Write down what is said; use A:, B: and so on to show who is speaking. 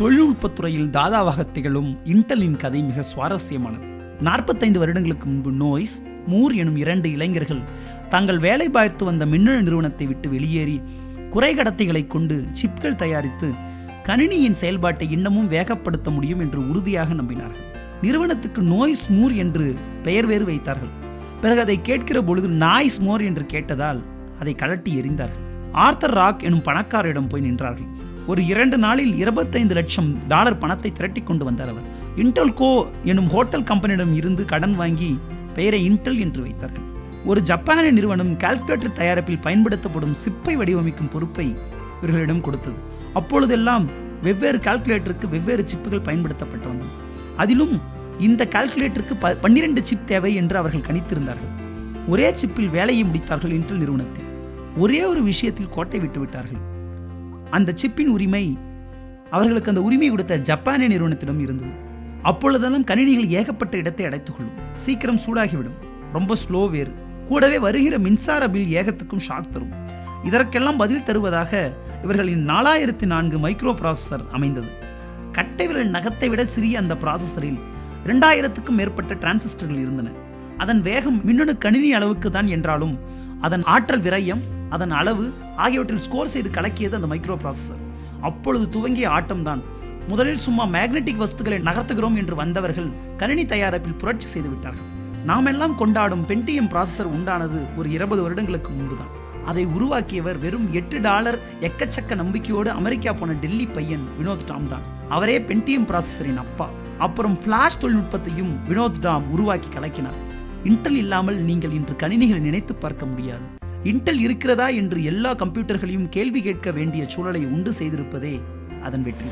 A: தொழில்நுட்பத்துறையில் தாதாவாக திகழும் இன்டெலின் கதை மிக சுவாரஸ்யமானது. 45 வருடங்களுக்கு முன்பு நோய்ஸ், மூர் எனும் 2 இளைஞர்கள் தாங்கள் வேலை பார்த்து வந்த மின்னணு நிறுவனத்தை விட்டு வெளியேறி குறைகடத்திகளை கொண்டு சிப்கள் தயாரித்து கணினியின் செயல்பாட்டை இன்னமும் வேகப்படுத்த முடியும் என்று உறுதியாக நம்பினார்கள். நிறுவனத்துக்கு நோய்ஸ் மூர் என்று பெயர் வேறு வைத்தார்கள். பிறகு அதை கேட்கிற பொழுது நாய்ஸ் மோர் என்று கேட்டதால் அதை கழட்டி எறிந்தார்கள். ஆர்தர் ராக் எனும் பணக்காரரிடம் போய் நின்றார்கள். ஒரு 2 நாளில் $25 லட்சம் பணத்தை திரட்டி கொண்டு வந்தார் அவர். இன்டெல் கோ எனும் ஹோட்டல் கம்பெனியிடம் இருந்து கடன் வாங்கி பெயரை இன்டெல் என்று வைத்தார்கள். ஒரு ஜப்பானிய நிறுவனம் கால்குலேட்டர் தயாரிப்பில் பயன்படுத்தப்படும் சிப்பை வடிவமைக்கும் பொறுப்பை இவர்களிடம் கொடுத்தது. அப்பொழுதெல்லாம் வெவ்வேறு கால்குலேட்டருக்கு வெவ்வேறு சிப்புகள் பயன்படுத்தப்பட்டு வந்தன. அதிலும் இந்த கால்குலேட்டருக்கு 12 சிப் தேவை என்று அவர்கள் கணித்திருந்தார்கள். ஒரே சிப்பில் வேலையை முடித்தார்கள். இன்டெல் நிறுவனத்தில் ஒரே ஒரு விஷயத்தில் கோட்டை விட்டு விட்டார்கள். அந்த சிப்பின் உரிமை அவர்களுக்கு அந்த உரிமை கொடுத்த ஜப்பானிய நிறுவனத்திடம் இருந்தது. அப்பொழுதெல்லாம் கணினிகள் ஏகப்பட்ட இடத்தை அடைத்துக் கொள்ளும், சீக்கிரம் சூடாகிவிடும், ரொம்ப ஸ்லோ வேறு, கூடவே வருகிற மின்சார பில் ஏகத்துக்கும் ஷாக் தரும். இதற்கெல்லாம் பதில் தருவதாக இவர்களின் 4004 மைக்ரோ ப்ராசஸர் அமைந்தது. கட்டை விரல் நகத்தை விட சிறிய அந்த ப்ராசஸரில் 2000க்கும் மேற்பட்ட டிரான்சிஸ்டர்கள் இருந்தன. அதன் வேகம் மின்னணு கணினி அளவுக்கு தான் என்றாலும் அதன் ஆற்றல் விரயம், அதன் அளவு ஆகியவற்றில் ஸ்கோர் செய்து கலக்கியது அந்த மைக்ரோ ப்ராசஸர். அப்பொழுது துவங்கிய ஆட்டம்தான். முதலில் சும்மா மேக்னெட்டிக் வஸ்துக்களை நகர்த்துகிறோம் என்று வந்தவர்கள் கணினி தயாரிப்பில் புரட்சி செய்து விட்டார்கள். நாம் எல்லாம் கொண்டாடும் பென்டியம் ப்ராசஸர் உண்டானது ஒரு 20 வருடங்களுக்கு முன்புதான். அதை உருவாக்கியவர் வெறும் $8 எக்கச்சக்க நம்பிக்கையோடு அமெரிக்கா போன டெல்லி பையன் வினோத் டாம் தான். அவரே பென்டியம் ப்ராசஸரின் அப்பா. அப்புறம் ஃபிளாஷ் தொழில்நுட்பத்தையும் வினோத் டாம் உருவாக்கி கலக்கினார். இன்டெல் இல்லாமல் நீங்கள் இன்று கணினிகளை நினைத்து பார்க்க முடியாது. இன்டெல் இருக்கிறதா என்று எல்லா கம்ப்யூட்டர்களையும் கேள்வி கேட்க வேண்டிய சூழலை உண்டு செய்திருப்பதே அதன் வெற்றி.